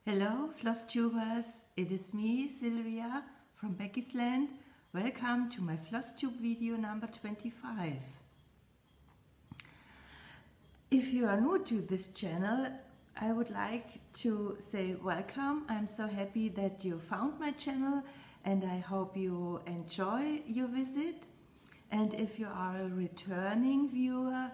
Hello Flosstubers, it is me Sylvia from Becky's Land. Welcome to my Flosstube video number 25. If you are new to this channel, I would like to say welcome. I'm so happy that you found my channel and I hope you enjoy your visit. And if you are a returning viewer,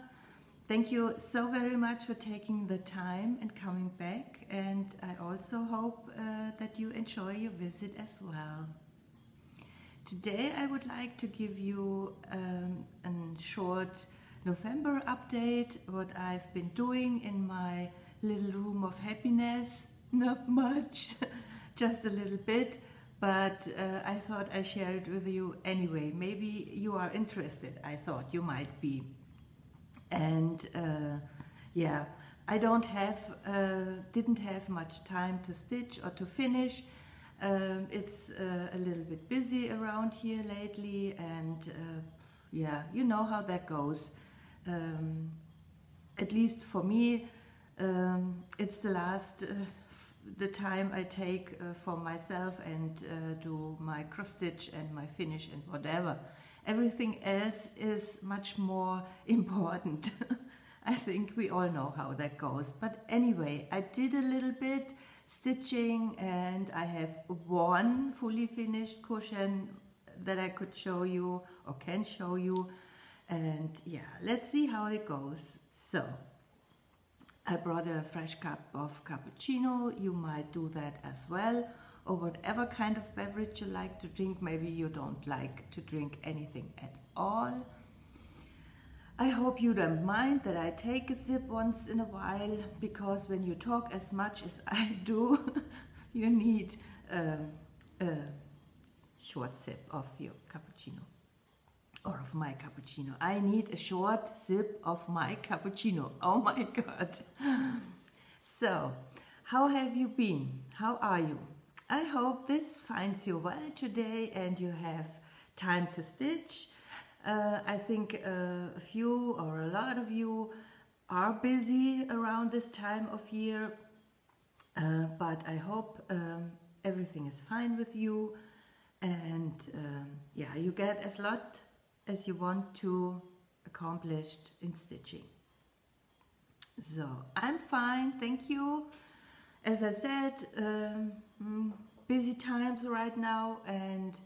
thank you so very much for taking the time and coming back, and I also hope that you enjoy your visit as well. Today I would like to give you a short November update, what I've been doing in my little room of happiness. Not much, just a little bit, but I thought I'd share it with you anyway. Maybe you are interested, I thought you might be. And yeah, I didn't have much time to stitch or to finish. It's a little bit busy around here lately, and yeah, you know how that goes. At least for me, it's the time I take for myself and do my cross stitch and my finish and whatever. Everything else is much more important. I think we all know how that goes. But anyway, I did a little bit stitching and I have one fully finished cushion that I could show you or can show you. And yeah, let's see how it goes. So, I brought a fresh cup of cappuccino. You might do that as well, or whatever kind of beverage you like to drink. Maybe you don't like to drink anything at all. I hope you don't mind that I take a sip once in a while, because when you talk as much as I do, you need a short sip of your cappuccino, or of my cappuccino. I need a short sip of my cappuccino. Oh my God. So, how have you been? How are you? I hope this finds you well today and you have time to stitch. I think a few or a lot of you are busy around this time of year, but I hope everything is fine with you, and yeah, you get as lot as you want to accomplish in stitching. So I'm fine, thank you. As I said, busy times right now, and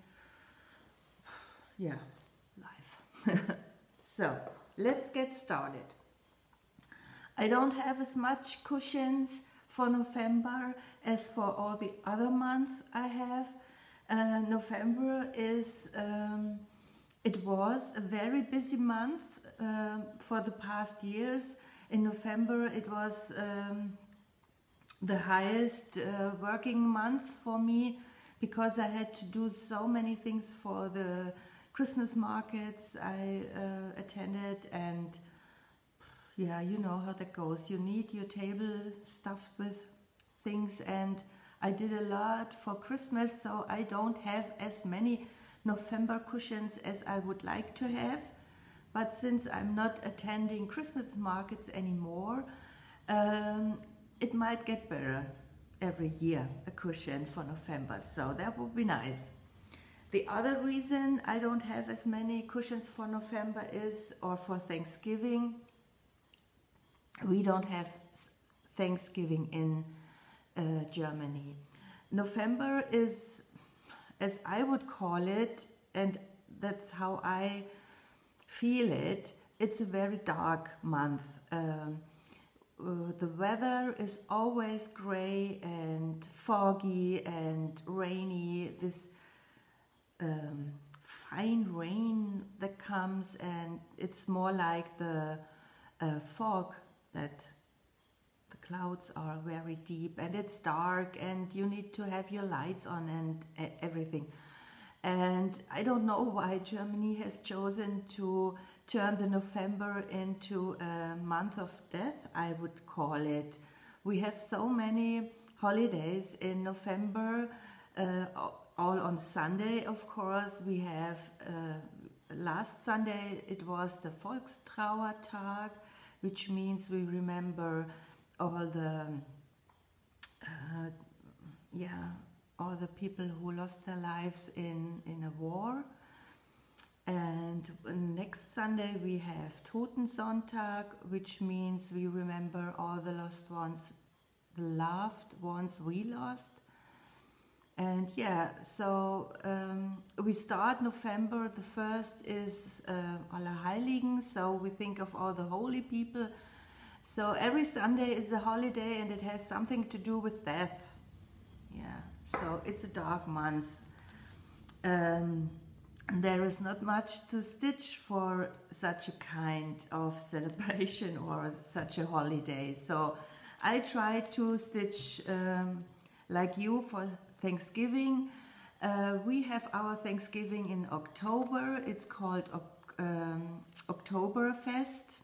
yeah, life. So let's get started. I don't have as much cushions for November as for all the other months I have. November is it was a very busy month for the past years. In November it was the highest working month for me, because I had to do so many things for the Christmas markets I attended, and yeah, you know how that goes. You need your table stuffed with things, and I did a lot for Christmas, so I don't have as many November cushions as I would like to have. But since I'm not attending Christmas markets anymore, it might get better every year, a cushion for November, so that would be nice. The other reason I don't have as many cushions for November is, or for Thanksgiving, we don't have Thanksgiving in Germany. November is, as I would call it, and that's how I feel it, it's a very dark month. The weather is always gray and foggy and rainy, this fine rain that comes, and it's more like the fog, that the clouds are very deep and it's dark and you need to have your lights on and everything. And I don't know why Germany has chosen to turn the November into a month of death, I would call it. We have so many holidays in November, all on Sunday, of course. We have, last Sunday it was the Volkstrauertag, which means we remember all the yeah, all the people who lost their lives in a war. And next Sunday we have Totensonntag, which means we remember all the lost ones, the loved ones we lost. And yeah, so we start November. The first is Allerheiligen, so we think of all the holy people. So every Sunday is a holiday and it has something to do with death. Yeah, so it's a dark month. There is not much to stitch for such a kind of celebration or such a holiday. So I try to stitch like you for Thanksgiving. We have our Thanksgiving in October. It's called Oktoberfest.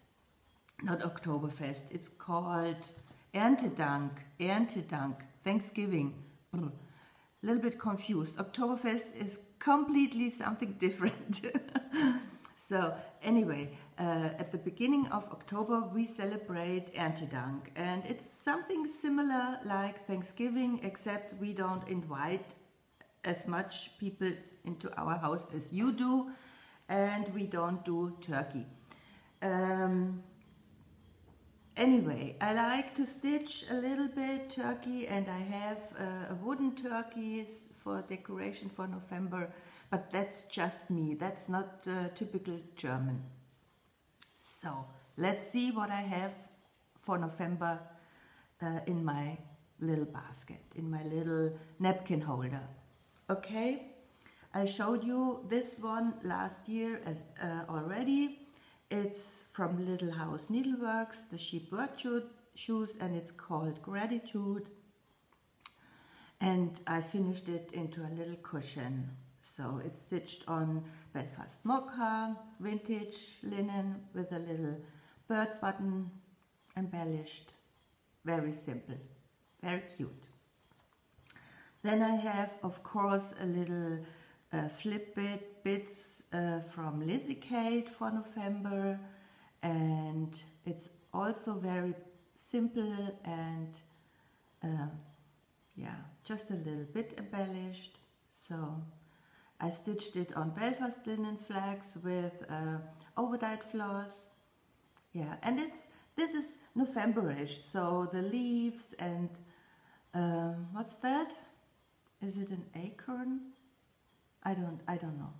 Not Oktoberfest, it's called Erntedank. Erntedank, Thanksgiving. A little bit confused. Oktoberfest is completely something different. So anyway, at the beginning of October we celebrate Erntedank, and it's something similar like Thanksgiving, except we don't invite as much people into our house as you do, and we don't do turkey. Anyway, I like to stitch a little bit turkey, and I have a wooden turkeys for decoration for November, but that's just me. That's not typical German. So let's see what I have for November in my little basket, in my little napkin holder. Okay, I showed you this one last year already. It's from Little House Needleworks, the sheep work shoes, and it's called Gratitude. And I finished it into a little cushion. So it's stitched on Belfast mocha, vintage linen with a little bird button embellished. Very simple, very cute. Then I have, of course, a little flip bits from Lizzie Kate for November, and it's also very simple and yeah, just a little bit embellished. So I stitched it on Belfast linen flags with overdyed floss. Yeah, and this is Novemberish, so the leaves and what's that? Is it an acorn? I don't know.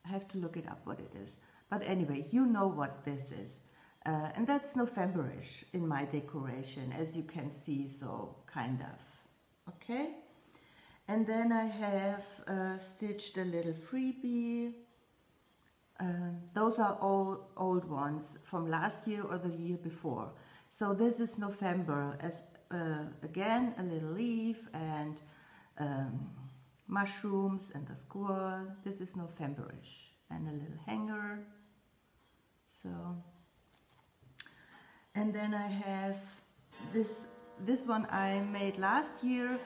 I have to look it up what it is. But anyway, you know what this is. And that's Novemberish in my decoration, as you can see, so kind of. Okay? And then I have stitched a little freebie. Those are all old ones from last year or the year before. So this is November, as again a little leaf and mushrooms and a squirrel. This is Novemberish, and a little hanger. So, and then I have this one I made last year.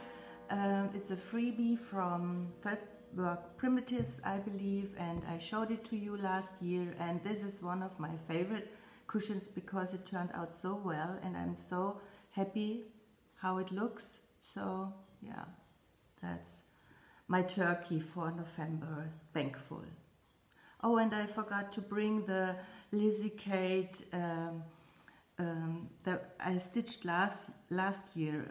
It's a freebie from Threadwork Primitives, I believe, and I showed it to you last year, and this is one of my favorite cushions because it turned out so well, and I'm so happy how it looks. So yeah, that's my turkey for November, thankful. Oh, and I forgot to bring the Lizzie Kate that I stitched last year.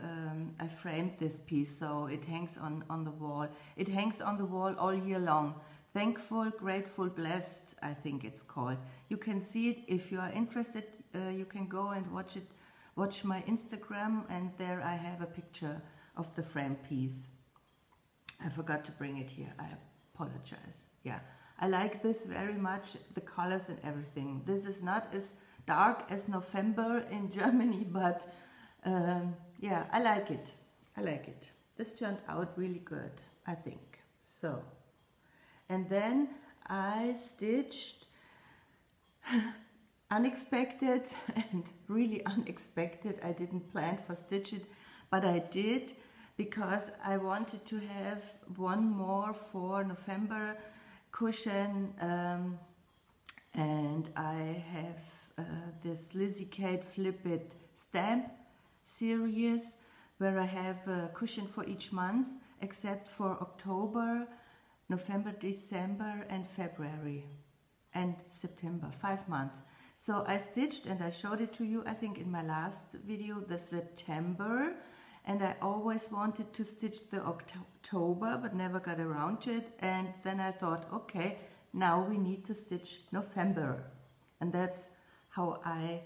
I framed this piece, so it hangs on the wall. It hangs on the wall all year long. Thankful, Grateful, Blessed, I think it's called. You can see it if you are interested. You can go and watch my Instagram, and there I have a picture of the frame piece. I forgot to bring it here. I apologize. Yeah, I like this very much, the colors and everything. This is not as dark as November in Germany, but yeah, I like it. I like it. This turned out really good, I think. So, and then I stitched unexpected and really unexpected. I didn't plan for stitch it, but I did, because I wanted to have one more for November cushion, and I have this Lizzie Kate Flip It stamp series where I have a cushion for each month, except for October, November, December and February and September, 5 months. So I stitched, and I showed it to you, I think in my last video, the September, and I always wanted to stitch the October but never got around to it, and then I thought, okay, now we need to stitch November, and that's how I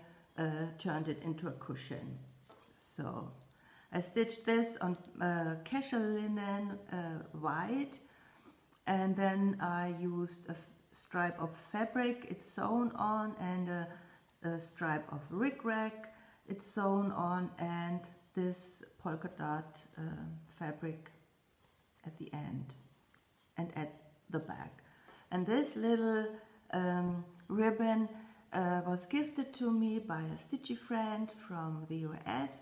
turned it into a cushion. So I stitched this on casual linen white, and then I used a stripe of fabric, it's sewn on, and a stripe of rickrack, it's sewn on, and this polka dot fabric at the end and at the back. And this little ribbon was gifted to me by a stitchy friend from the US.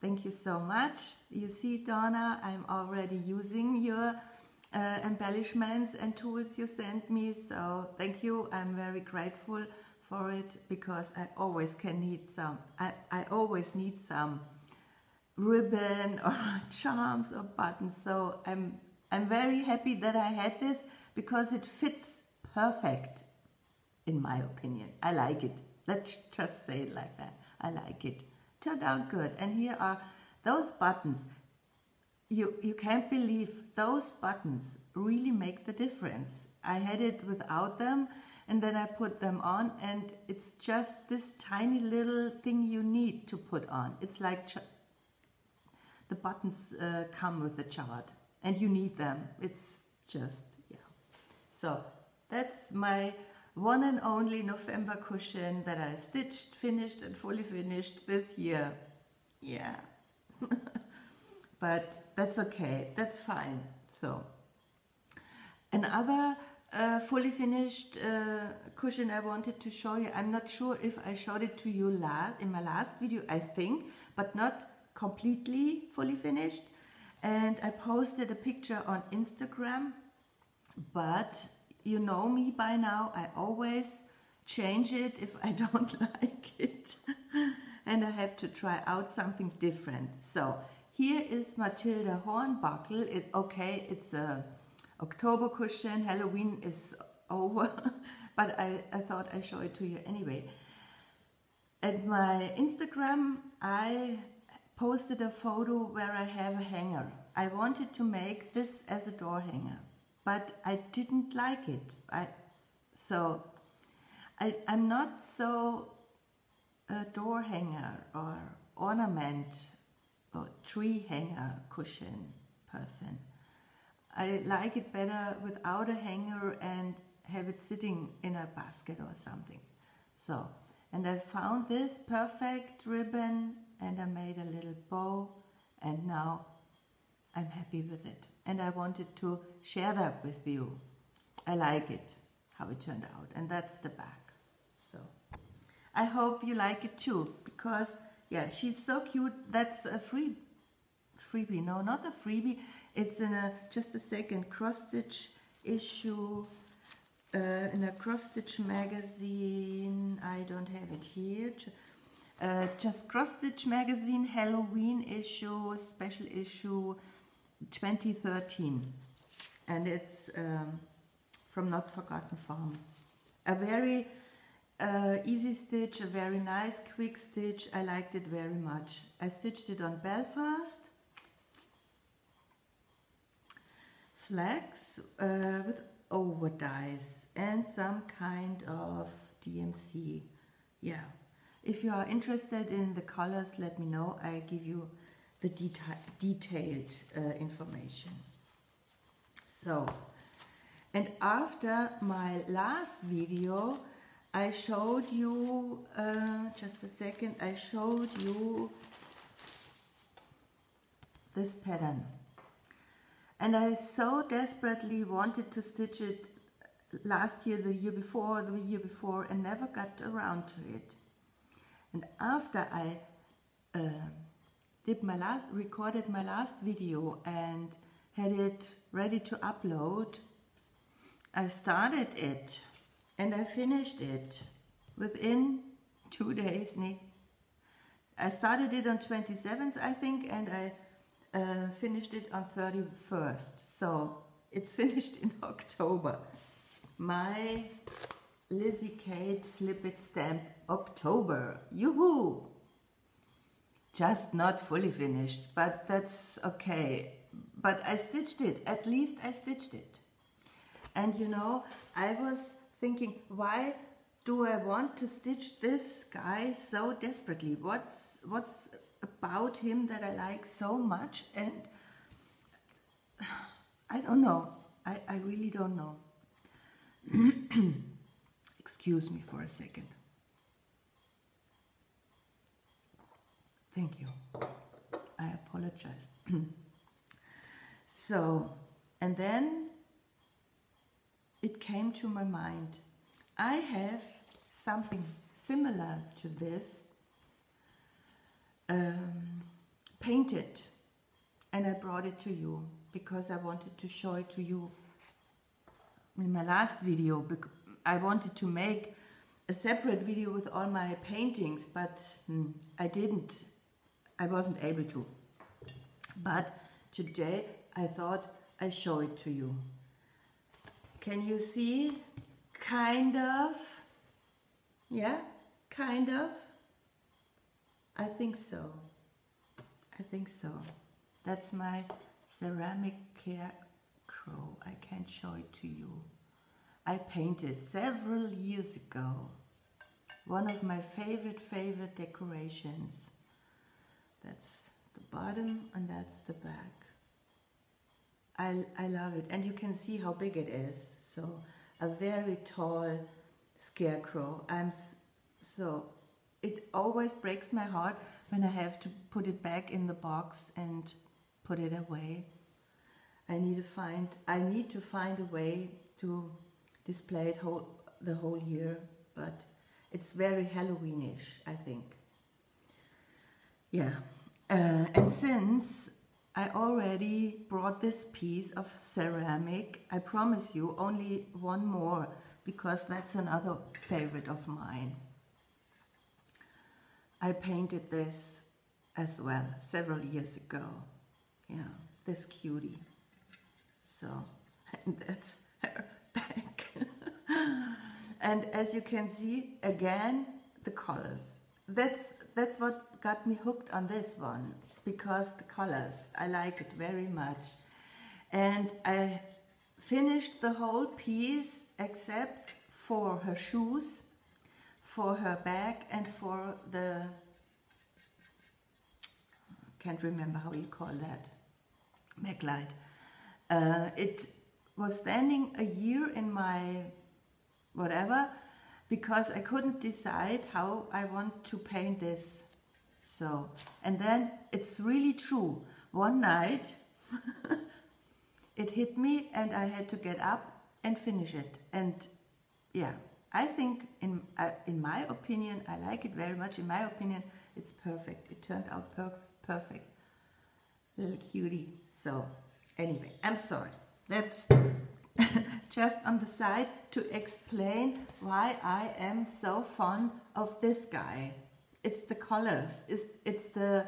Thank you so much. You see, Donna, I'm already using your embellishments and tools you sent me, so thank you. I'm very grateful for it, because I always need some ribbon or charms or buttons, so I'm very happy that I had this, because it fits perfect in my opinion. I like it. Let's just say it like that. I like it. Turned out good. And here are those buttons. You can't believe those buttons really make the difference. I had it without them, and then I put them on, and it's just this tiny little thing you need to put on. It's like the buttons come with the chart, and you need them. It's just, yeah. So that's my one and only November cushion that I stitched, finished, and fully finished this year. Yeah. But that's okay, that's fine. So another fully finished cushion I wanted to show you. I'm not sure if I showed it to you in my last video, I think, but not completely fully finished. And I posted a picture on Instagram, but you know me by now, I always change it if I don't like it. And I have to try out something different. So here is Matilda Hornbuckle. It's a October cushion. Halloween is over, but I thought I'd show it to you anyway. At my Instagram, I posted a photo where I have a hanger. I wanted to make this as a door hanger, but I didn't like it. I'm not so a door hanger or ornament or tree hanger cushion person. I like it better without a hanger and have it sitting in a basket or something. So, and I found this perfect ribbon, and I made a little bow, and now I'm happy with it. And I wanted to share that with you. I like it, how it turned out, and that's the back. So I hope you like it too, because yeah, she's so cute. That's a freebie, no, not a freebie. It's in a, just a second, cross-stitch issue, in a cross-stitch magazine. I don't have it here. Just cross-stitch magazine, Halloween issue, special issue 2013. And it's from Not Forgotten Farm. A very easy stitch, a very nice quick stitch. I liked it very much. I stitched it on Belfast flax with over dies and some kind of DMC. Yeah, if you are interested in the colors, let me know. I give you the detailed information. So, and after my last video, I showed you, just a second, I showed you this pattern. And I so desperately wanted to stitch it last year, the year before, and never got around to it. And after I recorded my last video and had it ready to upload, I started it and I finished it within 2 days. I started it on 27th, I think, and I finished it on 31st. So it's finished in October. My Lizzie Kate Flip It Stamp October. Yoo-hoo! Just not fully finished, but that's okay. But I stitched it. At least I stitched it. And you know, I was thinking, why do I want to stitch this guy so desperately? What's about him that I like so much? And I don't know. I really don't know. Excuse me for a second. Thank you. I apologize. So, and then it came to my mind. I have something similar to this painted, and I brought it to you because I wanted to show it to you in my last video. I wanted to make a separate video with all my paintings, but I didn't. I wasn't able to. But today I thought I'd show it to you. Can you see? Kind of. Yeah, kind of. I think so. I think so. That's my ceramic scarecrow. I can't show it to you. I painted several years ago. One of my favorite decorations. That's the bottom and that's the back. I love it, and you can see how big it is. So a very tall scarecrow. So it always breaks my heart when I have to put it back in the box and put it away. I need to find a way to display it the whole year, but it's very Halloweenish, I think. Yeah, and since I already brought this piece of ceramic, I promise you only one more, because that's another favorite of mine. I painted this as well several years ago. Yeah, this cutie. So, and that's her back. And as you can see, again, the colors. That's what got me hooked on this one, because the colors, I like it very much. And I finished the whole piece except for her shoes, for her bag, and for the, can't remember how you call that, backlight. It was standing a year in my whatever, because I couldn't decide how I want to paint this. So, and then it's really true. One night it hit me and I had to get up and finish it. And yeah, I think in my opinion, I like it very much. In my opinion, it's perfect. It turned out perfect. Little cutie. So anyway, I'm sorry. That's just on the side to explain why I am so fond of this guy. It's the colors, it's the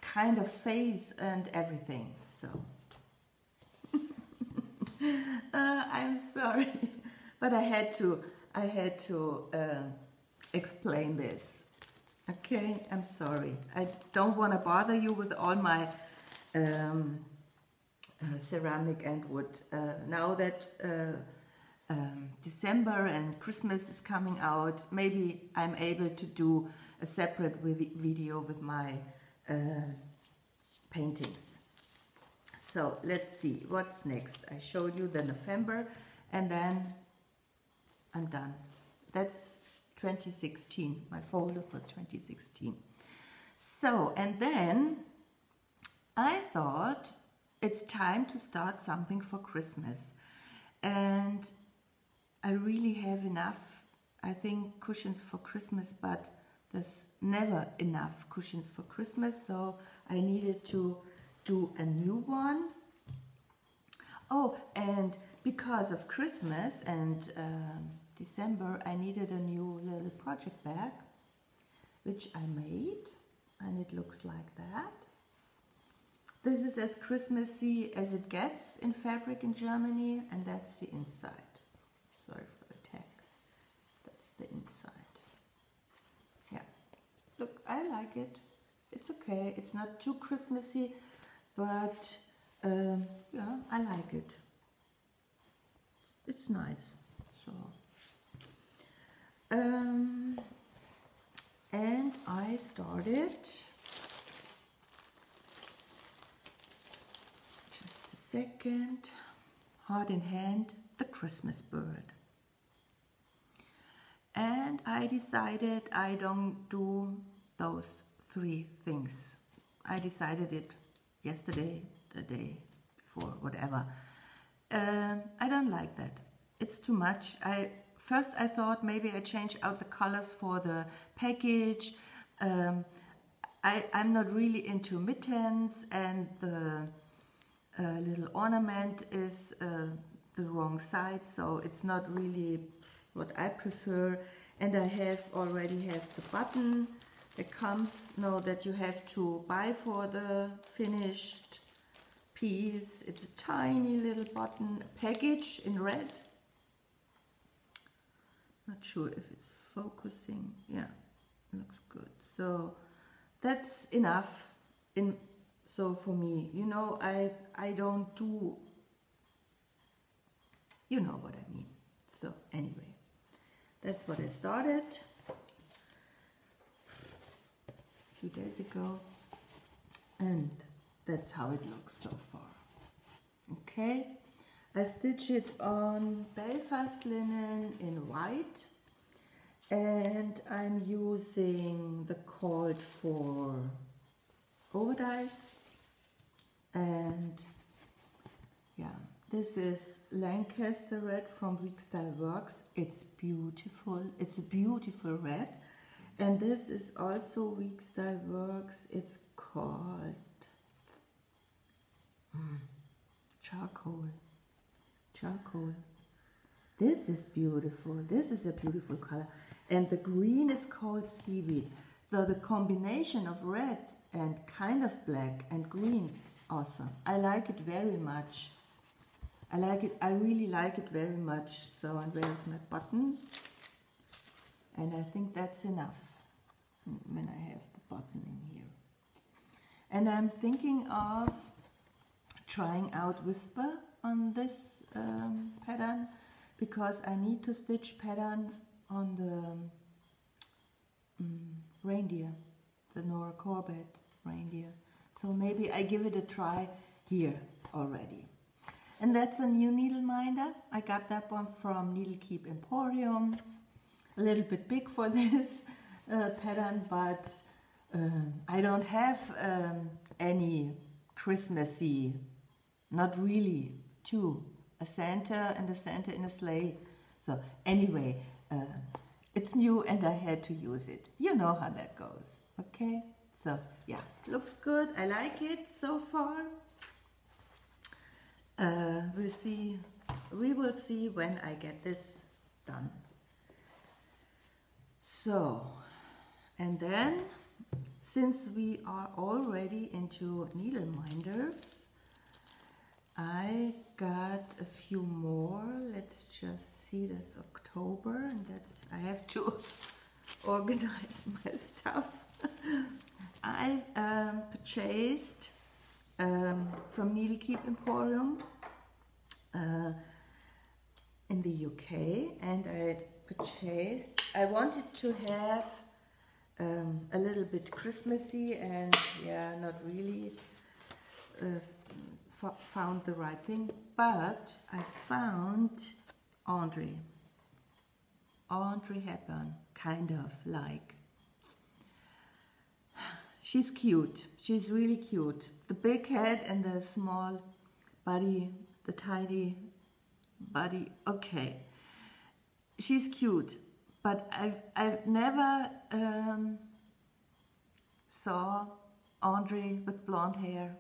kind of face and everything. So I'm sorry, but I had to explain this. Okay, I'm sorry. I don't want to bother you with all my ceramic and wood. Now that December and Christmas is coming out, maybe I'm able to do a separate video with my paintings. So let's see what's next. I showed you the November and then I'm done. That's 2016, my folder for 2016. So, and then I thought it's time to start something for Christmas. And I really have enough, I think, cushions for Christmas, but there's never enough cushions for Christmas, so I needed to do a new one. Oh, and because of Christmas and December, I needed a new little project bag, which I made. and it looks like that. This is as Christmassy as it gets in fabric in Germany, and that's the inside. Sorry for the tag. That's the inside. Yeah, look, I like it. It's okay. It's not too Christmassy, but yeah, I like it. It's nice. So, and I started. Second, Heart in Hand, the Christmas bird. And I decided I don't do those 3 things. I decided it yesterday, the day before, whatever. I don't like that. It's too much. First I thought maybe I change out the colors for the package. I'm not really into mittens, and the little ornament is the wrong side, so it's not really what I prefer. And I already have the button that comes now that you have to buy for the finished piece. It's a tiny little button, a package in red. Not sure if it's focusing. Yeah, looks good. So that's enough. So for me, you know, I don't do, you know what I mean. So anyway, that's what I started a few days ago, and that's how it looks so far. Okay, I stitch it on Belfast linen in white, and I'm using the cord for overdice. And yeah, this is Lancaster red from WiP Style Works. It's beautiful. It's a beautiful red. And this is also WiP Style Works. It's called charcoal. Charcoal. This is beautiful. This is a beautiful color. And the green is called seaweed. So the combination of red and kind of black and green, awesome. I like it very much. I like it. I really like it very much. So, and where's my button? And I think that's enough when I have the button in here. And I'm thinking of trying out Whisper on this pattern, because I need to stitch pattern on the reindeer, the Nora Corbett reindeer. So maybe I give it a try here already. And that's a new needle minder. I got that one from Needle Keep Emporium. A little bit big for this pattern, but I don't have any Christmassy, not really, two, a Santa and a Santa in a sleigh. So anyway, it's new and I had to use it. You know how that goes, okay? So yeah, looks good. I like it so far. We'll see. We will see when I get this done. So, and then, since we are already into needle minders, I got a few more. Let's just see, that's October, and that's, I have to organize my stuff. I purchased from Needle Keep Emporium in the UK, and I wanted to have a little bit Christmassy, and yeah, not really found the right thing, but I found Audrey Hepburn, kind of like. She's cute. She's really cute. The big head and the small body, the tiny body. Okay, she's cute, but I've never saw Audrey with blonde hair,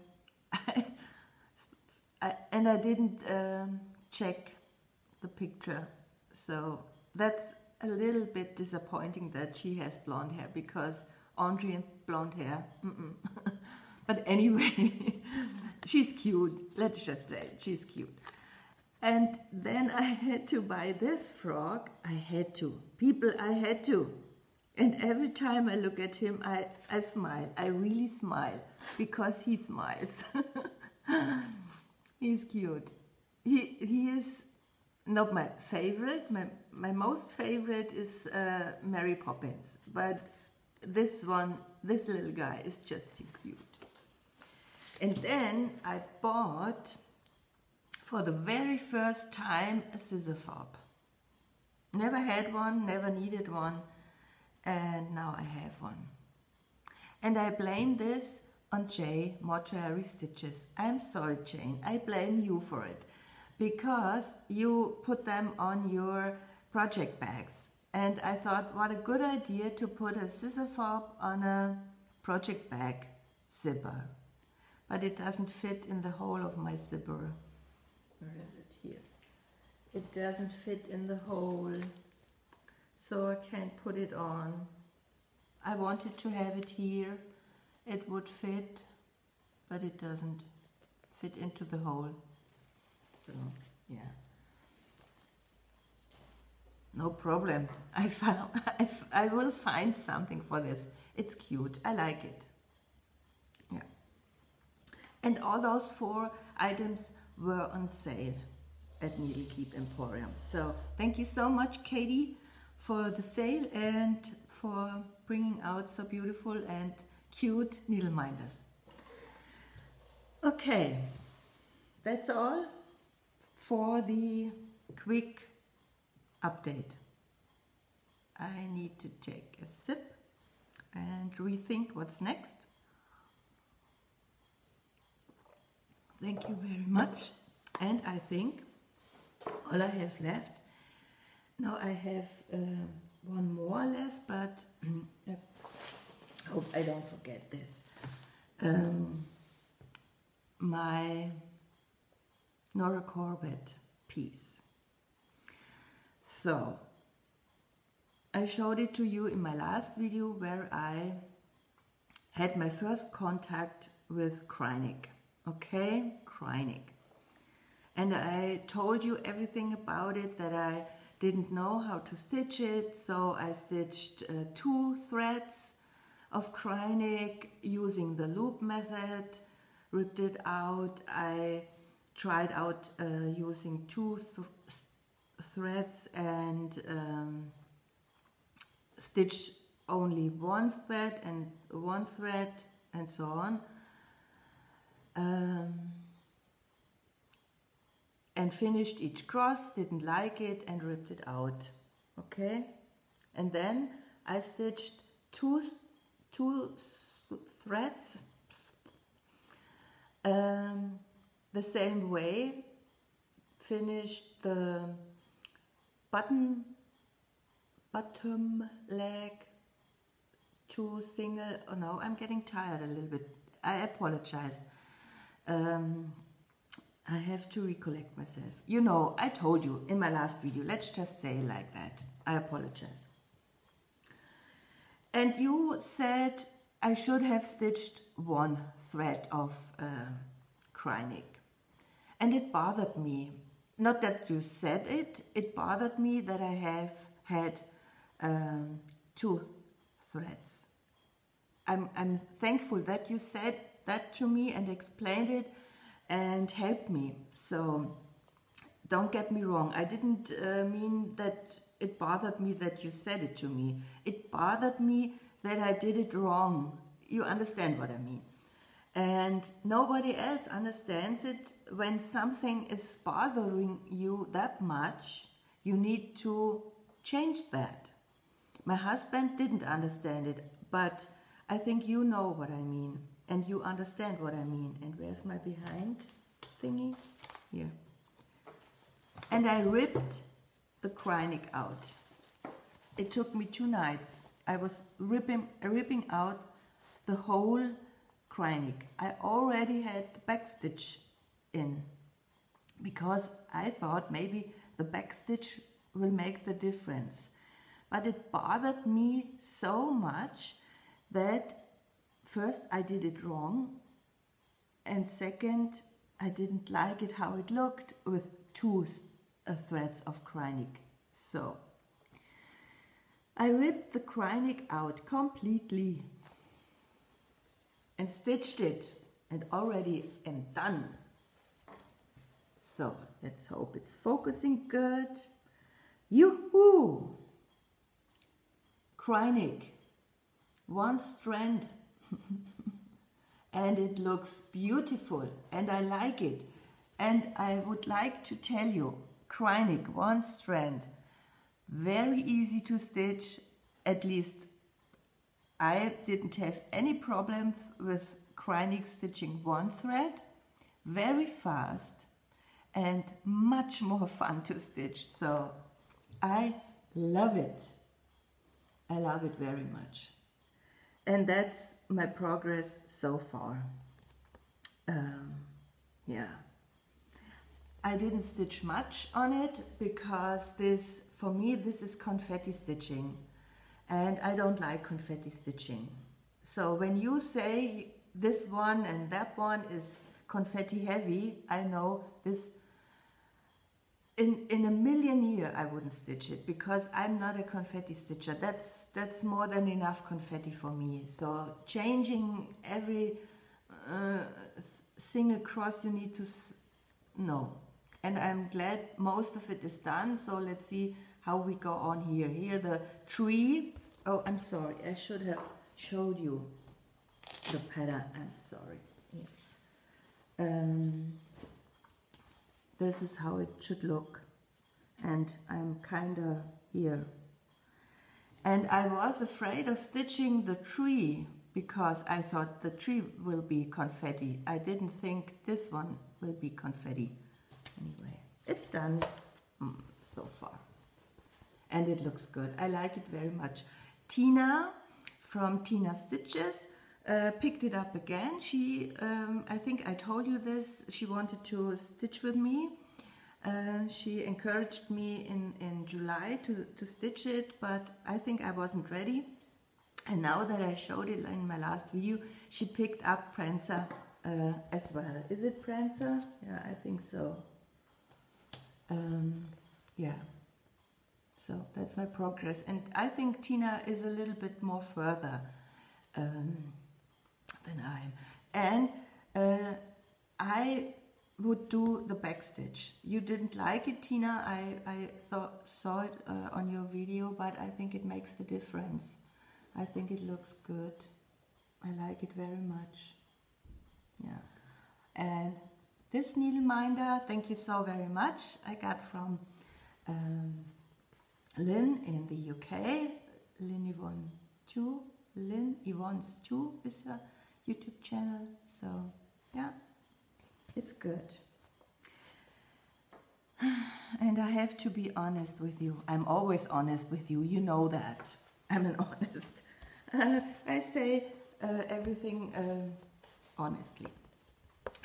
and I didn't check the picture, so that's a little bit disappointing that she has blonde hair, because Audrey and blonde hair. But anyway, she's cute. Let's just say she's cute. And then I had to buy this frog. I had to. People, I had to. And every time I look at him, I smile. I really smile because he smiles. He's cute. He is not my favorite. My most favorite is Mary Poppins. But this one, this little guy is just too cute. And then I bought, for the very first time, a scissor fob. Never had one, never needed one, and now I have one. And I blame this on Jay Mortuary Stitches. I'm sorry, Jane, I blame you for it, because you put them on your project bags. And I thought, what a good idea to put a scissor fob on a project bag zipper. But it doesn't fit in the hole of my zipper. Where is it? Here. It doesn't fit in the hole, so I can't put it on. I wanted to have it here. It would fit, but it doesn't fit into the hole. So, yeah. No problem. I will find something for this. It's cute. I like it. Yeah. And all those 4 items were on sale at Needlekeep Emporium. So thank you so much, Katie, for the sale and for bringing out so beautiful and cute needle minders. Okay, that's all for the quick update. I need to take a sip and rethink what's next. Thank you very much. And I think all I have left, now I have one more left, but I hope I don't forget this. My Nora Corbett piece. So, I showed it to you in my last video where I had my first contact with Kreinik. Okay, Kreinik. And I told you everything about it, that I didn't know how to stitch it, so I stitched 2 threads of Kreinik using the loop method, ripped it out. I tried out using 2 threads and stitched only 1 thread and 1 thread and so on. And finished each cross, didn't like it, and ripped it out. Okay? And then I stitched two threads the same way, finished the bottom leg, 2 single, oh no, I'm getting tired a little bit, I apologize. I have to recollect myself. You know, I told you in my last video, let's just say it like that. I apologize. And you said I should have stitched 1 thread of Kreinik. And it bothered me. Not that you said it, it bothered me that I have had 2 threads. I'm thankful that you said that to me and explained it and helped me. So don't get me wrong, I didn't mean that it bothered me that you said it to me. It bothered me that I did it wrong. You understand what I mean. And nobody else understands it. When something is bothering you that much, you need to change that. My husband didn't understand it, but I think you know what I mean. And you understand what I mean. And where's my behind thingy? Here. And I ripped the Kreinik out. It took me 2 nights. I was ripping out the whole Kreinik. I already had the back stitch in, because I thought maybe the back stitch will make the difference. But it bothered me so much that first I did it wrong, and second, I didn't like it how it looked with two threads of Kreinik. So I ripped the Kreinik out completely and stitched it, and already am done. So let's hope it's focusing good. Yoo-hoo! Kreinik, one strand. And it looks beautiful and I like it. And I would like to tell you, Kreinik, one strand, very easy to stitch. At least I didn't have any problems with Kreinik stitching one thread. Very fast and much more fun to stitch. So I love it. I love it very much. And that's my progress so far. Yeah. I didn't stitch much on it because this, for me, this is confetti stitching. And I don't like confetti stitching. So when you say this one and that one is confetti heavy, I know this, in a million years I wouldn't stitch it because I'm not a confetti stitcher. That's more than enough confetti for me. So changing every single cross you need to, no. And I'm glad most of it is done. So let's see how we go on here. Here the tree. Oh, I'm sorry. I should have showed you the pattern. I'm sorry. Yeah. This is how it should look, and I'm kinda here. And I was afraid of stitching the tree because I thought the tree will be confetti. I didn't think this one will be confetti. Anyway, it's done so far. And it looks good. I like it very much. Tina from Tina Stitches picked it up again. She, I think I told you this, she wanted to stitch with me. She encouraged me in July to stitch it, but I think I wasn't ready. And now that I showed it in my last video, she picked up Prancer as well. Is it Prancer? Yeah, I think so. Yeah. So that's my progress. And I think Tina is a little bit more further than I am. And I would do the back stitch. You didn't like it, Tina. I saw it on your video, but I think it makes the difference. I think it looks good. I like it very much. Yeah. And this needle minder, thank you so very much. I got from Lynn in the UK. Lynn Yvonne's 2 is her YouTube channel. So yeah, it's good. And I have to be honest with you. I'm always honest with you. You know that. I'm an honest. I say everything honestly.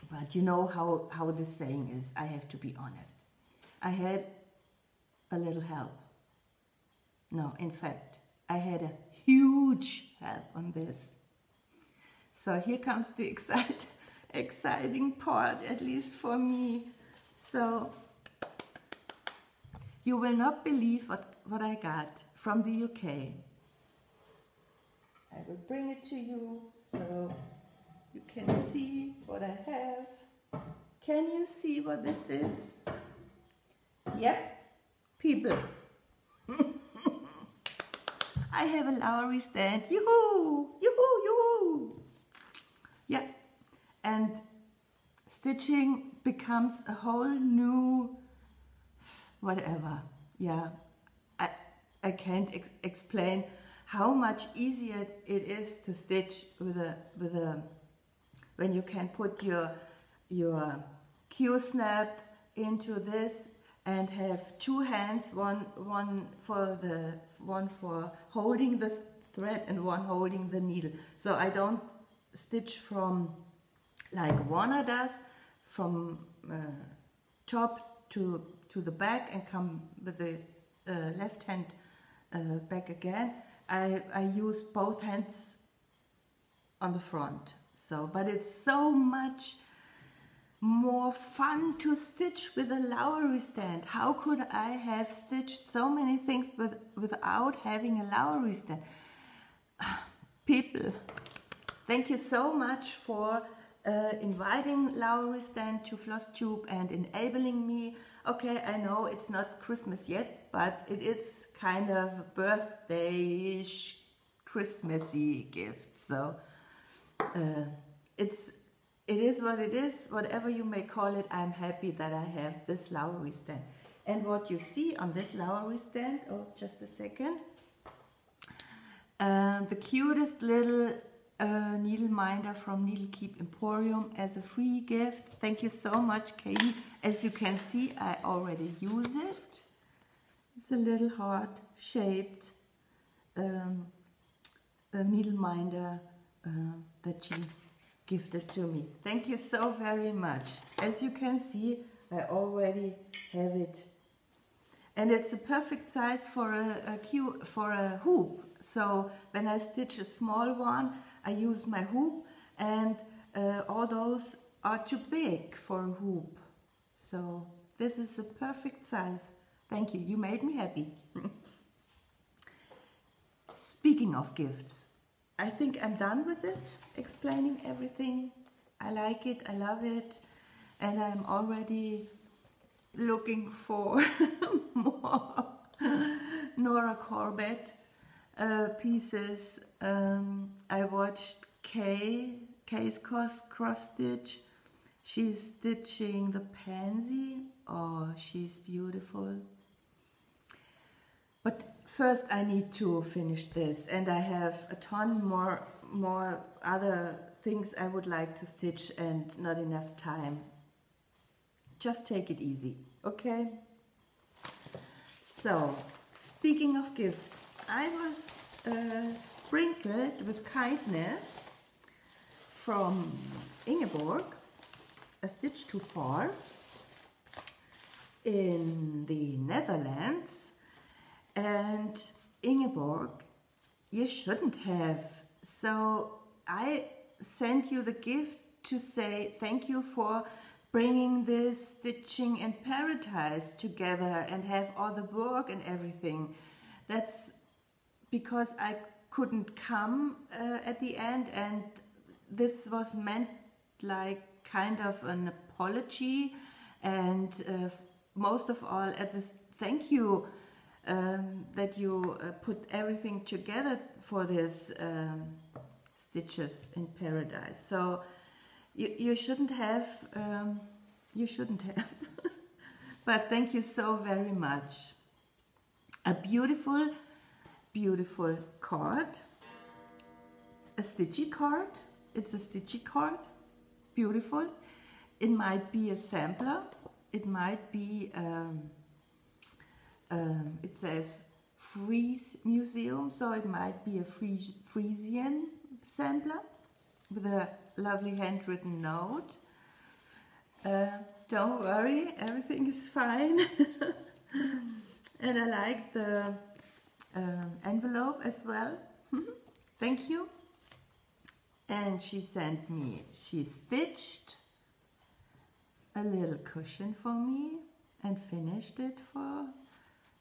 But you know how this saying is. I have to be honest. I had a little help. No, in fact, I had a huge help on this. So here comes the exciting part, at least for me. So you will not believe what I got from the UK. I will bring it to you so you can see what I have. Can you see what this is? Yep, people. I have a Lowry stand. Yoo-hoo! Yoo-hoo! Yoo-hoo! Yeah, and stitching becomes a whole new whatever. Yeah, I can't explain how much easier it is to stitch with a when you can put your Q-snap into this and have two hands, one for holding the thread and one holding the needle. So I don't stitch from like Warner does, from top to the back and come with the left hand back again. I use both hands on the front. So, but it's so much more fun to stitch with a Lowry stand. How could I have stitched so many things without having a Lowry stand? People, thank you so much for inviting Lowry stand to Flosstube and enabling me. Okay, I know it's not Christmas yet, but it is kind of a birthday-ish, Christmassy gift. So it is what it is, whatever you may call it. I'm happy that I have this Lowry stand. And what you see on this Lowry stand, oh, just a second, the cutest little needle minder from Needle Keep Emporium as a free gift. Thank you so much, Katie. As you can see, I already use it. It's a little heart-shaped needle minder that she gifted to me. Thank you so very much. As you can see, I already have it, and it's a perfect size for a hoop. So when I stitch a small one, I use my hoop, and all those are too big for a hoop. So this is a perfect size. Thank you. You made me happy. Speaking of gifts, I think I'm done with it, explaining everything. I like it, I love it, and I'm already looking for more Nora Corbett pieces. I watched Kay's cross stitch. She's stitching the pansy. Oh, she's beautiful. But first I need to finish this, and I have a ton more other things I would like to stitch and not enough time. Just take it easy, okay? So, speaking of gifts, I was sprinkled with kindness from Ingeborg, A Stitch Too Far, in the Netherlands. And Ingeborg, you shouldn't have. So I sent you the gift to say thank you for bringing this Stitching in Paradise together and have all the work and everything. That's because I couldn't come at the end, and this was meant like kind of an apology, and most of all at this thank you that you put everything together for this Stitches in Paradise. So you shouldn't have, but thank you so very much. A beautiful, beautiful card, a stitchy card. It's a stitchy card, beautiful. It might be a sampler, it might be it says Frieze Museum, so it might be a Frisian sampler with a lovely handwritten note. Don't worry, everything is fine. And I like the envelope as well. Thank you. And she sent me, she stitched a little cushion for me and finished it for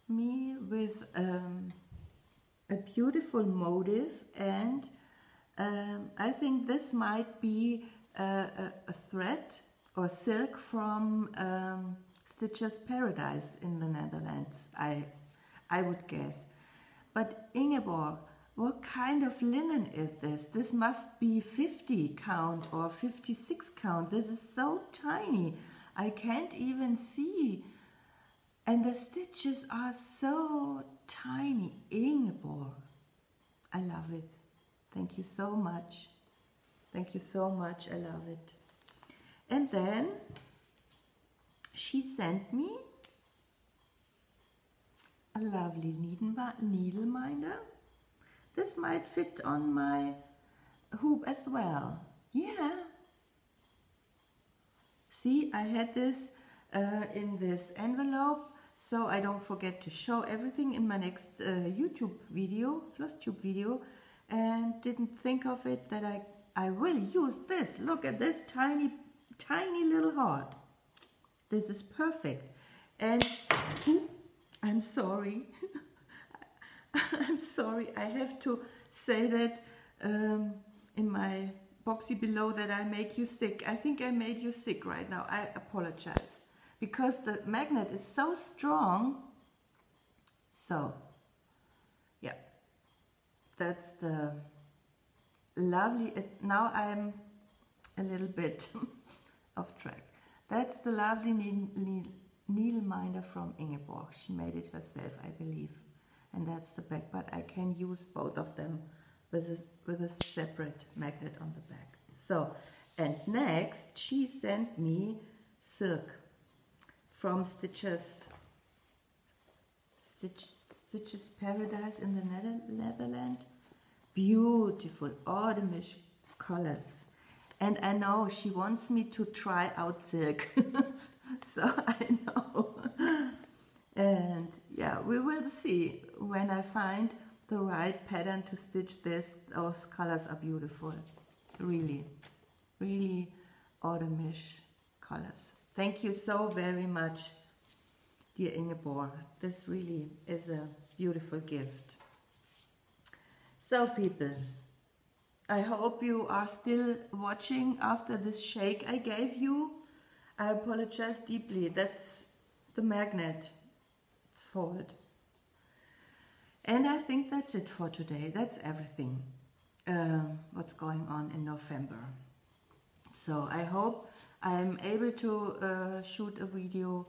me with a beautiful motif, and I think this might be a thread or silk from Stitches Paradise in the Netherlands, I would guess. But Ingeborg, what kind of linen is this? This must be 50 count or 56 count. This is so tiny, I can't even see. And the stitches are so tiny. Ingeborg, I love it. Thank you so much. Thank you so much, I love it. And then she sent me a lovely needle minder. This might fit on my hoop as well. Yeah. See, I had this in this envelope, so I don't forget to show everything in my next YouTube video, Flosstube video, and didn't think of it that I I will use this. Look at this tiny little heart. This is perfect. And I'm sorry. I'm sorry. I have to say that in my boxy below that I make you sick. I think I made you sick right now. I apologize. Because the magnet is so strong. So, yeah. That's the lovely, now I'm a little bit off track. That's the lovely needle minder from Ingeborg. She made it herself, I believe. And that's the back, but I can use both of them with a separate magnet on the back. So, and next she sent me silk from Stitches Paradise in the Netherlands. Beautiful autumnish colors. And I know she wants me to try out silk. So I know. And yeah, we will see when I find the right pattern to stitch this. Those colors are beautiful. Really, really autumnish colors. Thank you so very much, dear Ingeborg. This really is a beautiful gift. So people, I hope you are still watching after this shake I gave you. I apologize deeply. That's the magnet's fault. And I think that's it for today. That's everything. What's going on in November. So I hope I'm able to shoot a video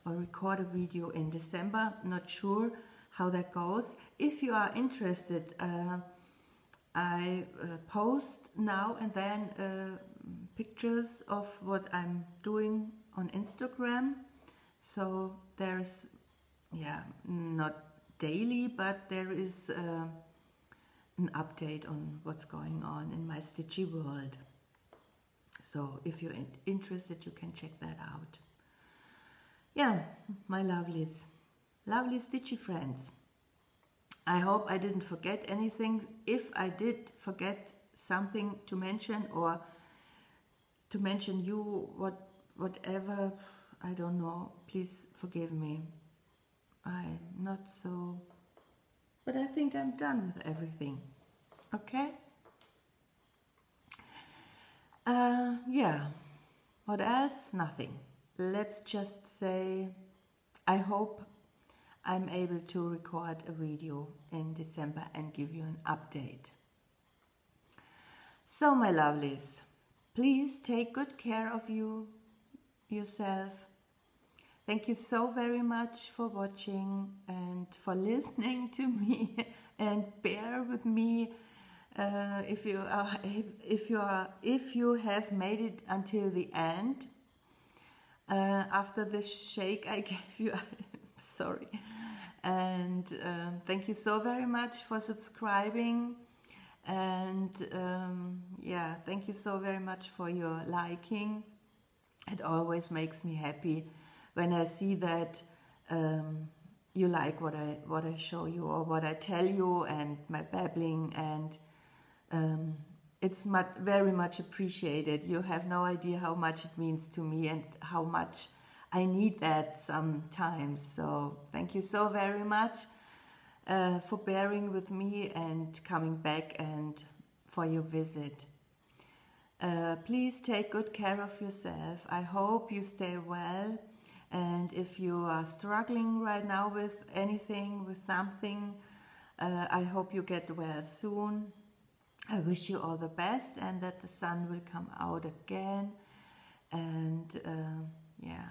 or record a video in December. Not sure how that goes. If you are interested, I post now and then pictures of what I'm doing on Instagram. So there's, yeah, not daily, but there is an update on what's going on in my stitchy world. So if you're interested, you can check that out. Yeah, my lovely stitchy friends. I hope I didn't forget anything. If I did forget something to mention, or to mention you, whatever, I don't know, please forgive me. I'm not so, but I think I'm done with everything. Okay? Yeah, what else? Nothing. Let's just say, I hope I'm able to record a video in December and give you an update. So my lovelies, please take good care of yourself. Thank you so very much for watching and for listening to me, and bear with me if you have made it until the end. After this shake I gave you, sorry. And thank you so very much for subscribing, and yeah, thank you so very much for your liking. It always makes me happy when I see that you like what I show you or what I tell you, and my babbling, and it's very much appreciated. You have no idea how much it means to me and how much I need that sometimes. So thank you so very much for bearing with me and coming back, and for your visit. Please take good care of yourself. I hope you stay well, and if you are struggling right now with anything, with something, I hope you get well soon. I wish you all the best, and that the sun will come out again, and yeah,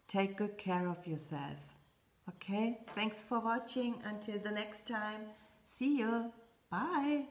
take good care of yourself. Okay, thanks for watching. Until the next time, see you. Bye.